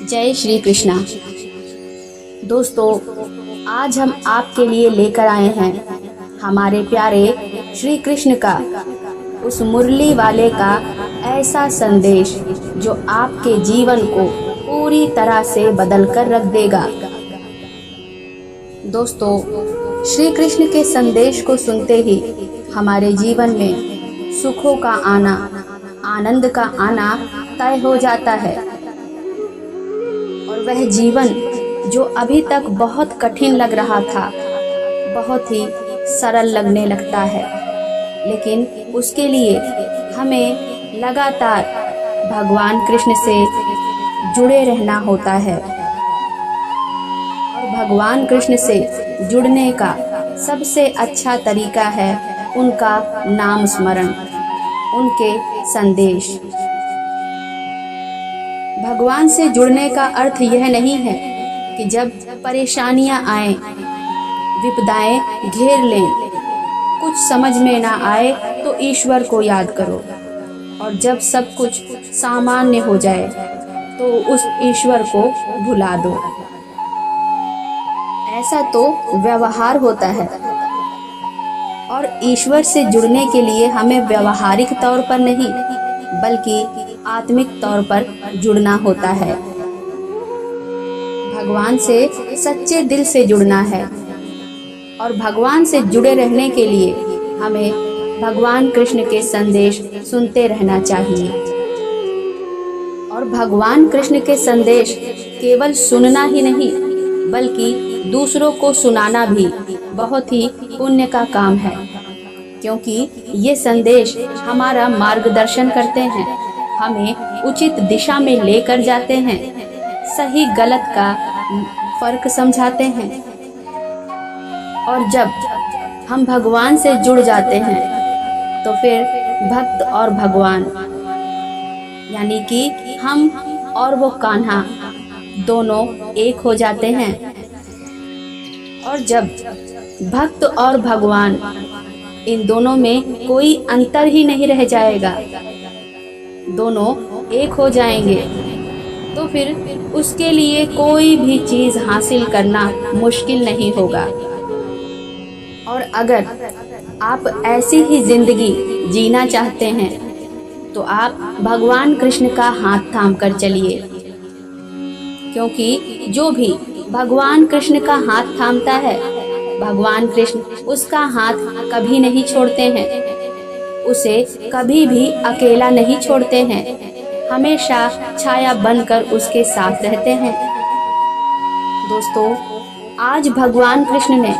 जय श्री कृष्णा। दोस्तों, आज हम आपके लिए लेकर आए हैं हमारे प्यारे श्री कृष्ण का उस मुरली वाले का ऐसा संदेश जो आपके जीवन को पूरी तरह से बदल कर रख देगा। दोस्तों, श्री कृष्ण के संदेश को सुनते ही हमारे जीवन में सुखों का आना, आनंद का आना तय हो जाता है और वह जीवन जो अभी तक बहुत कठिन लग रहा था बहुत ही सरल लगने लगता है। लेकिन उसके लिए हमें लगातार भगवान कृष्ण से जुड़े रहना होता है और भगवान कृष्ण से जुड़ने का सबसे अच्छा तरीका है उनका नाम स्मरण, उनके संदेश। भगवान से जुड़ने का अर्थ यह नहीं है कि जब परेशानियां आए, विपदाएं घेर लें, कुछ समझ में ना आए तो ईश्वर को याद करो और जब सब कुछ सामान्य हो जाए तो उस ईश्वर को भुला दो। ऐसा तो व्यवहार होता है और ईश्वर से जुड़ने के लिए हमें व्यवहारिक तौर पर नहीं बल्कि आत्मिक तौर पर जुड़ना होता है। भगवान से सच्चे दिल से जुड़ना है और भगवान से जुड़े रहने के लिए हमें भगवान कृष्ण के संदेश सुनते रहना चाहिए। और भगवान कृष्ण के संदेश केवल सुनना ही नहीं बल्कि दूसरों को सुनाना भी बहुत ही पुण्य का काम है, क्योंकि ये संदेश हमारा मार्गदर्शन करते हैं, हमें उचित दिशा में लेकर जाते हैं, सही गलत का फर्क समझाते हैं। और जब हम भगवान से जुड़ जाते हैं तो फिर भक्त और भगवान यानी कि हम और वो कान्हा दोनों एक हो जाते हैं। और जब भक्त और भगवान इन दोनों में कोई अंतर ही नहीं रह जाएगा, दोनों एक हो जाएंगे, तो फिर उसके लिए कोई भी चीज हासिल करना मुश्किल नहीं होगा। और अगर आप ऐसी ही जिंदगी जीना चाहते हैं तो आप भगवान कृष्ण का हाथ थाम कर चलिए, क्योंकि जो भी भगवान कृष्ण का हाथ थामता है भगवान कृष्ण उसका हाथ कभी नहीं छोड़ते हैं, उसे कभी भी अकेला नहीं छोड़ते हैं, हमेशा छाया बनकर उसके साथ रहते हैं। दोस्तों, आज भगवान कृष्ण ने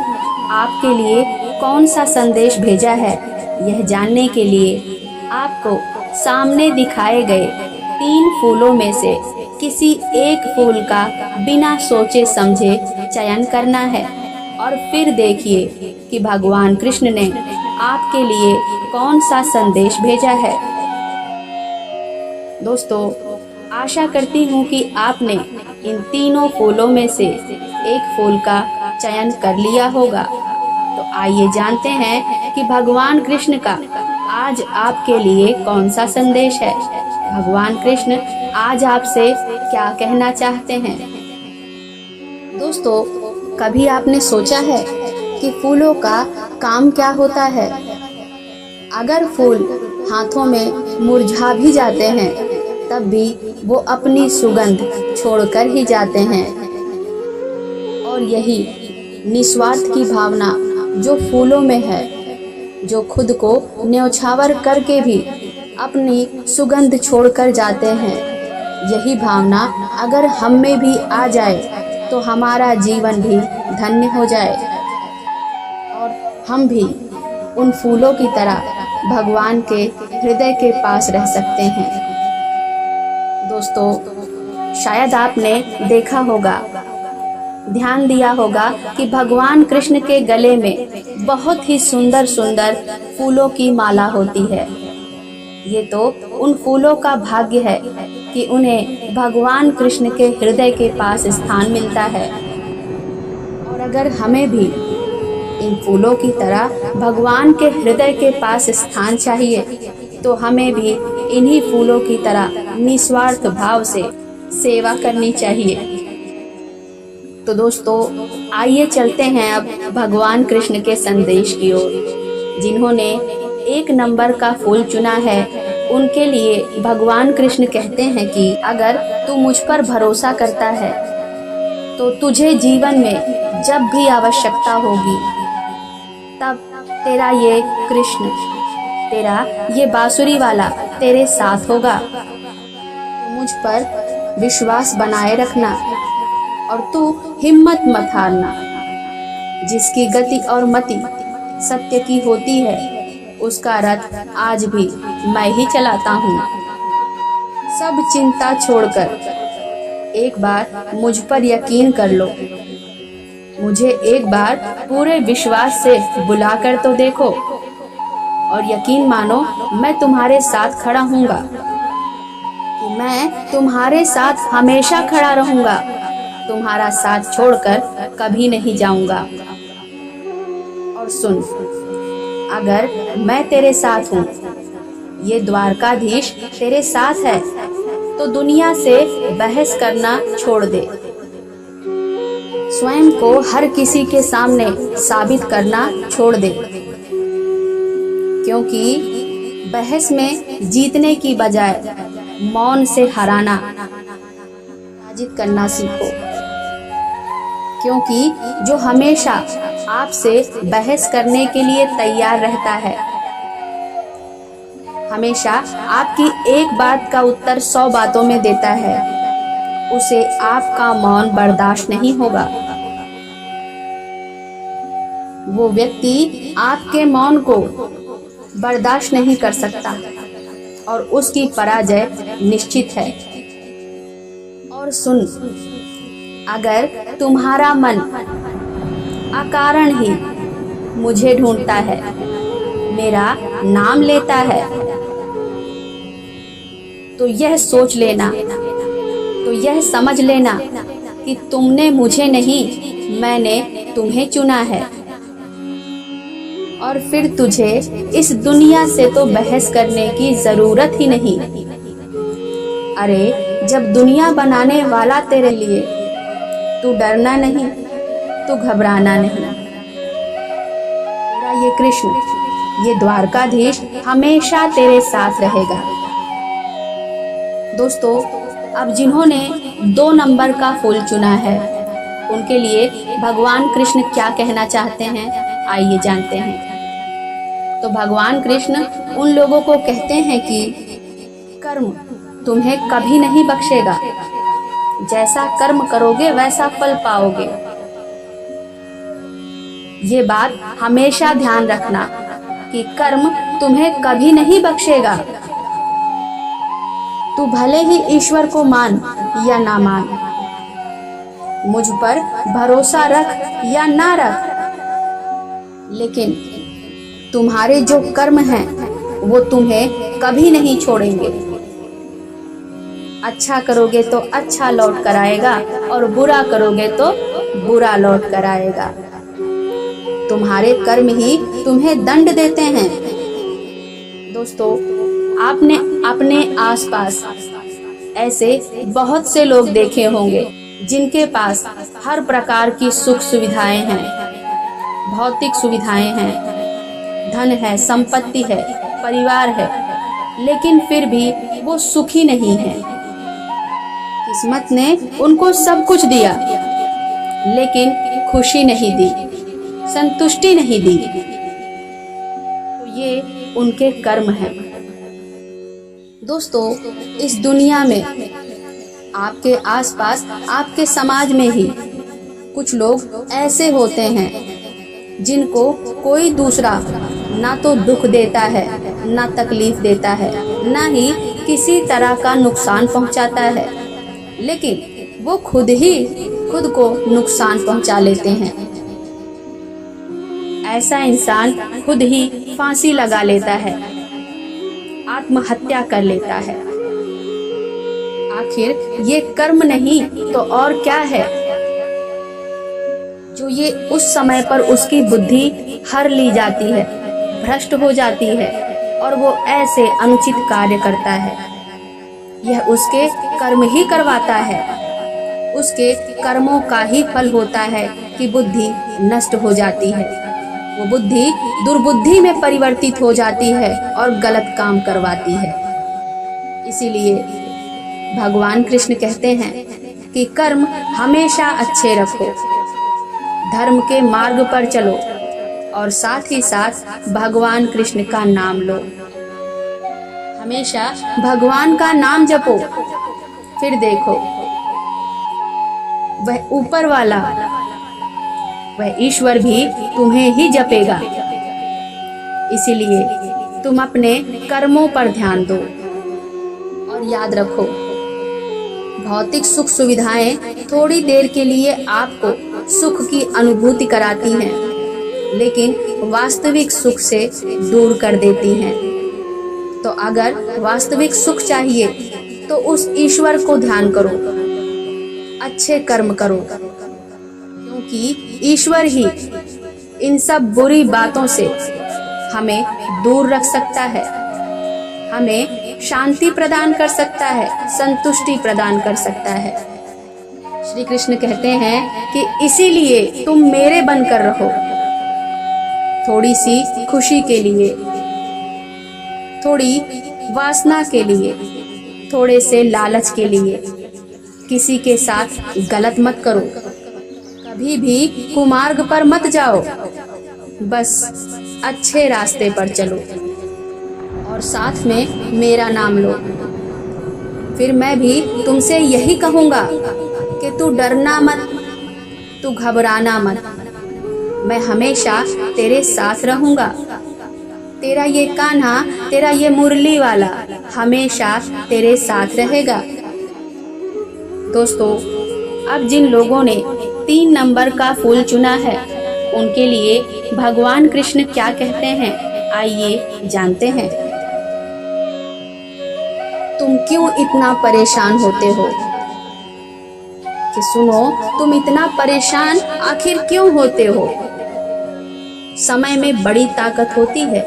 आपके लिए कौन सा संदेश भेजा है यह जानने के लिए आपको सामने दिखाए गए 3 फूलों में से किसी एक फूल का बिना सोचे समझे चयन करना है और फिर देखिए कि भगवान कृष्ण ने आपके लिए कौन सा संदेश भेजा है। दोस्तों, आशा करती हूँ कि आपने इन तीनों फूलों में से एक फूल का चयन कर लिया होगा। तो आइए जानते हैं कि भगवान कृष्ण का आज आपके लिए कौन सा संदेश है। भगवान कृष्ण आज आपसे क्या कहना चाहते हैं। दोस्तों, कभी आपने सोचा है कि फूलों का काम क्या होता है? अगर फूल हाथों में मुरझा भी जाते हैं तब भी वो अपनी सुगंध छोड़कर ही जाते हैं। और यही निस्वार्थ की भावना जो फूलों में है, जो खुद को न्यौछावर करके भी अपनी सुगंध छोड़कर जाते हैं, यही भावना अगर हम में भी आ जाए तो हमारा जीवन भी धन्य हो जाए और हम भी उन फूलों की तरह भगवान के हृदय के पास रह सकते हैं। दोस्तों, शायद आपने देखा होगा, ध्यान दिया होगा कि भगवान कृष्ण के गले में बहुत ही सुंदर सुंदर फूलों की माला होती है। ये तो उन फूलों का भाग्य है कि उन्हें भगवान कृष्ण के हृदय के पास स्थान मिलता है। और अगर हमें भी इन फूलों की तरह भगवान के हृदय के पास स्थान चाहिए तो हमें भी इन्हीं फूलों की तरह निस्वार्थ भाव से सेवा करनी चाहिए। तो दोस्तों, आइए चलते हैं अब भगवान कृष्ण के संदेश की ओर। जिन्होंने 1 नंबर का फूल चुना है, उनके लिए भगवान कृष्ण कहते हैं कि अगर तू मुझ पर भरोसा करता है तो तुझे जीवन में जब भी आवश्यकता होगी तब तेरा ये कृष्ण, तेरा ये बांसुरी वाला तेरे साथ होगा। मुझ पर विश्वास बनाए रखना और तू हिम्मत मत हारना। जिसकी गति और मति सत्य की होती है, उसका रथ आज भी मैं ही चलाता हूँ। सब चिंता छोड़कर एक बार मुझ पर यकीन कर लो। मुझे एक बार पूरे विश्वास से बुलाकर तो देखो और यकीन मानो मैं तुम्हारे साथ खड़ा हूँगा, कि मैं तुम्हारे साथ हमेशा खड़ा रहूँगा। तुम्हारा साथ छोड़कर कभी नहीं जाऊँगा। और सुन, अगर मैं तेरे साथ हूँ, ये द्वारकाधीश तेरे साथ है, तो दुनिया से बहस करना छोड़ दे। स्वयं को हर किसी के सामने साबित करना छोड़ दे, क्योंकि बहस में जीतने की बजाय मौन से हराना पराजित करना सीखो। क्योंकि जो हमेशा आपसे बहस करने के लिए तैयार रहता है, हमेशा आपकी एक बात का उत्तर 100 बातों में देता है, उसे आपका मौन बर्दाश्त नहीं होगा। वो व्यक्ति आपके मौन को बर्दाश्त नहीं कर सकता और उसकी पराजय निश्चित है। और सुन, अगर तुम्हारा मन अकारण ही मुझे ढूंढता है, मेरा नाम लेता है, तो यह सोच लेना, तो यह समझ लेना कि तुमने मुझे नहीं, मैंने तुम्हें चुना है। और फिर तुझे इस दुनिया से तो बहस करने की जरूरत ही नहीं। अरे, जब दुनिया बनाने वाला तेरे लिए, तू डरना नहीं, तू घबराना नहीं। तेरा ये कृष्ण, ये द्वारकाधीश हमेशा तेरे साथ रहेगा। दोस्तों, अब जिन्होंने 2 नंबर का फूल चुना है, उनके लिए भगवान कृष्ण क्या कहना चाहते हैं, आइए जानते हैं। तो भगवान कृष्ण उन लोगों को कहते हैं कि कर्म तुम्हें कभी नहीं बख्शेगा। जैसा कर्म करोगे वैसा फल पाओगे। ये बात हमेशा ध्यान रखना कि कर्म तुम्हें कभी नहीं बख्शेगा। तू भले ही ईश्वर को मान या ना मान, मुझ पर भरोसा रख या ना रख, लेकिन तुम्हारे जो कर्म हैं वो तुम्हें कभी नहीं छोड़ेंगे। अच्छा करोगे तो अच्छा लौट कर आएगा और बुरा करोगे तो बुरा लौट कर आएगा। तुम्हारे कर्म ही तुम्हें दंड देते हैं। दोस्तों, आपने अपने आसपास ऐसे बहुत से लोग देखे होंगे जिनके पास हर प्रकार की सुख सुविधाएं हैं, भौतिक सुविधाएं हैं, धन है, संपत्ति है, परिवार है, लेकिन फिर भी वो सुखी नहीं है। किस्मत ने उनको सब कुछ दिया, लेकिन खुशी नहीं दी, संतुष्टि नहीं दी। तो ये उनके कर्म हैं। दोस्तों, इस दुनिया में, आपके आसपास, आपके समाज में ही कुछ लोग ऐसे होते हैं जिनको कोई दूसरा ना तो दुख देता है, ना तकलीफ देता है, ना ही किसी तरह का नुकसान पहुंचाता है, लेकिन वो खुद को नुकसान पहुंचा लेते हैं। ऐसा इंसान खुद ही फांसी लगा लेता है, आत्महत्या कर लेता है। आखिर ये कर्म नहीं तो और क्या है, जो ये उस समय पर उसकी बुद्धि हर ली जाती है, भ्रष्ट हो जाती है और वो ऐसे अनुचित कार्य करता है। यह उसके कर्म ही करवाता है। उसके कर्मों का ही फल होता है कि बुद्धि नष्ट हो जाती है। वो बुद्धि दुर्बुद्धि में परिवर्तित हो जाती है और गलत काम करवाती है। इसीलिए भगवान कृष्ण कहते हैं कि कर्म हमेशा अच्छे रखो, धर्म के मार्ग पर चलो और साथ ही साथ भगवान कृष्ण का नाम लो। हमेशा भगवान का नाम जपो, फिर देखो वह ऊपर वाला, वह ईश्वर भी तुम्हें ही जपेगा। इसीलिए तुम अपने कर्मों पर ध्यान दो और याद रखो, भौतिक सुख सुविधाएं थोड़ी देर के लिए आपको सुख की अनुभूति कराती हैं, लेकिन वास्तविक सुख से दूर कर देती हैं। तो अगर वास्तविक सुख चाहिए तो उस ईश्वर को ध्यान करो, अच्छे कर्म करो, क्योंकि ईश्वर ही इन सब बुरी बातों से हमें दूर रख सकता है, हमें शांति प्रदान कर सकता है, संतुष्टि प्रदान कर सकता है। श्री कृष्ण कहते हैं कि इसीलिए तुम मेरे बनकर रहो, थोड़ी सी खुशी के लिए, थोड़ी वासना के लिए, थोड़े से लालच के लिए किसी के साथ गलत मत करो, कभी भी कुमार्ग पर मत जाओ, बस अच्छे रास्ते पर चलो और साथ में मेरा नाम लो। फिर मैं भी तुमसे यही कहूँगा कि तू डरना मत, तू घबराना मत, मैं हमेशा तेरे साथ रहूँगा। तेरा ये कान्हा, तेरा ये मुरली वाला हमेशा तेरे साथ रहेगा। दोस्तों, अब जिन लोगों ने 3 नंबर का फूल चुना है, उनके लिए भगवान कृष्ण क्या कहते हैं, आइए जानते हैं। तुम क्यों इतना परेशान होते हो? कि सुनो, तुम इतना परेशान आखिर क्यों होते हो? समय में बड़ी ताकत होती है।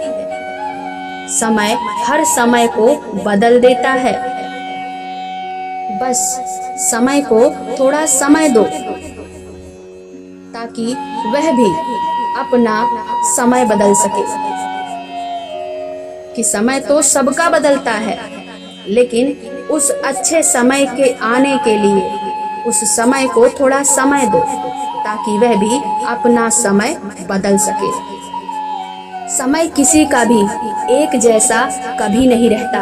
समय हर समय को बदल देता है। बस समय को थोड़ा समय दो ताकि वह भी अपना समय बदल सके। कि समय तो सबका बदलता है, लेकिन उस अच्छे समय के आने के लिए उस समय को थोड़ा समय दो ताकि वह भी अपना समय बदल सके। समय किसी का भी एक जैसा कभी नहीं रहता।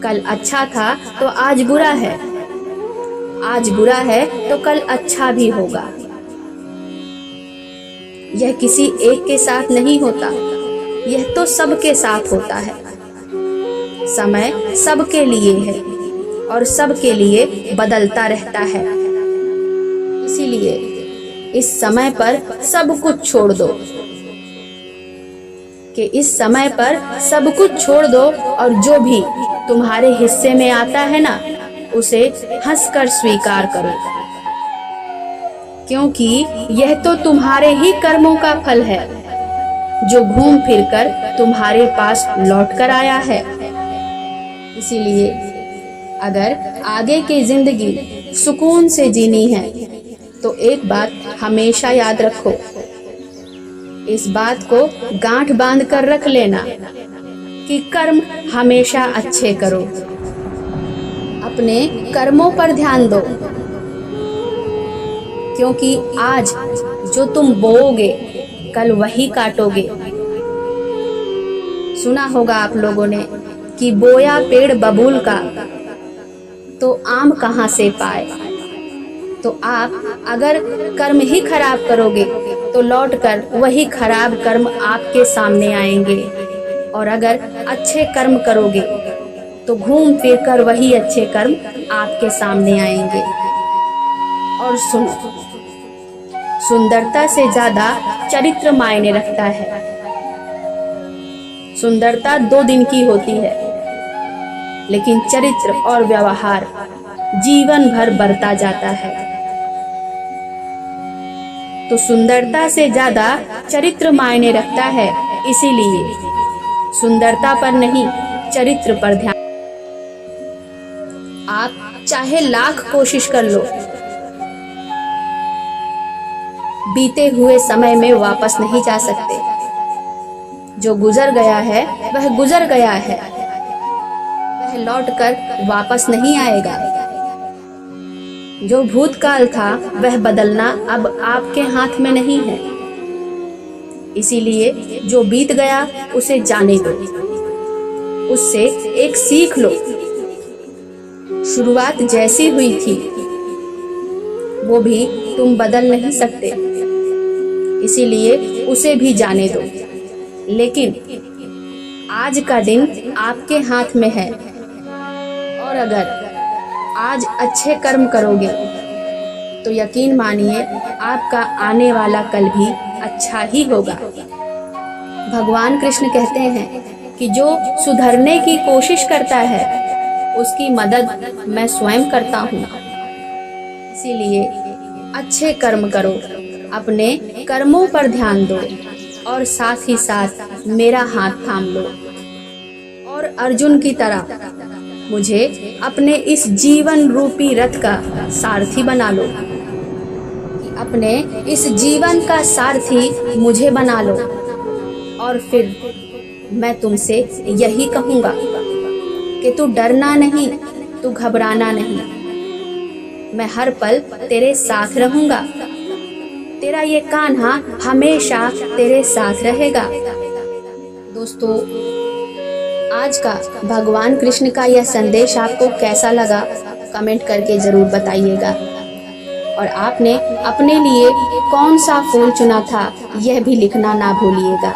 कल अच्छा था तो आज बुरा है, आज बुरा है तो कल अच्छा भी होगा। यह किसी एक के साथ नहीं होता, यह तो सबके साथ होता है। समय सबके लिए है और सबके लिए बदलता रहता है। इसीलिए इस समय पर सब कुछ छोड़ दो, कि इस समय पर सब कुछ छोड़ दो और जो भी तुम्हारे हिस्से में आता है ना, उसे हंसकर स्वीकार करो, क्योंकि यह तो तुम्हारे ही कर्मों का फल है जो घूम फिरकर तुम्हारे पास लौट कर आया है। इसीलिए अगर आगे की जिंदगी सुकून से जीनी है तो एक बात हमेशा याद रखो, इस बात को गांठ बांध कर रख लेना कि कर्म हमेशा अच्छे करो, अपने कर्मों पर ध्यान दो, क्योंकि आज जो तुम बोओगे कल वही काटोगे। सुना होगा आप लोगों ने कि बोया पेड़ बबूल का तो आम कहाँ से पाए। तो आप अगर कर्म ही खराब करोगे तो लौटकर वही खराब कर्म आपके सामने आएंगे, और अगर अच्छे कर्म करोगे तो घूम फिर कर वही अच्छे कर्म आपके सामने आएंगे। और सुनो, सुंदरता से ज्यादा चरित्र मायने रखता है। सुंदरता 2 दिन की होती है, लेकिन चरित्र और व्यवहार जीवन भर बढ़ता जाता है। तो सुंदरता से ज्यादा चरित्र मायने रखता है, इसीलिए सुंदरता पर नहीं चरित्र पर ध्यान। आप चाहे लाख कोशिश कर लो, बीते हुए समय में वापस नहीं जा सकते। जो गुजर गया है वह गुजर गया है, वह लौटकर वापस नहीं आएगा। जो भूतकाल था वह बदलना अब आपके हाथ में नहीं है। इसीलिए जो बीत गया उसे जाने दो, उससे एक सीख लो। शुरुआत जैसी हुई थी वो भी तुम बदल नहीं सकते, इसीलिए उसे भी जाने दो। लेकिन आज का दिन आपके हाथ में है, और अगर आज अच्छे कर्म करोगे तो यकीन मानिए आपका आने वाला कल भी अच्छा ही होगा। भगवान कृष्ण कहते हैं कि जो सुधरने की कोशिश करता है उसकी मदद मैं स्वयं करता हूँ। इसीलिए अच्छे कर्म करो, अपने कर्मों पर ध्यान दो और साथ ही साथ मेरा हाथ थाम लो, और अर्जुन की तरह मुझे अपने इस जीवन रूपी रथ का सारथी बना लो। अपने इस जीवन का सारथी मुझे बना लो, और फिर मैं तुमसे यही कहूँगा कि तू डरना नहीं, तू घबराना नहीं। मैं हर पल तेरे साथ रहूँगा। तेरा ये कान्हा हमेशा तेरे साथ रहेगा। दोस्तों, आज का भगवान कृष्ण का यह संदेश आपको कैसा लगा कमेंट करके ज़रूर बताइएगा, और आपने अपने लिए कौन सा फूल चुना था यह भी लिखना ना भूलिएगा।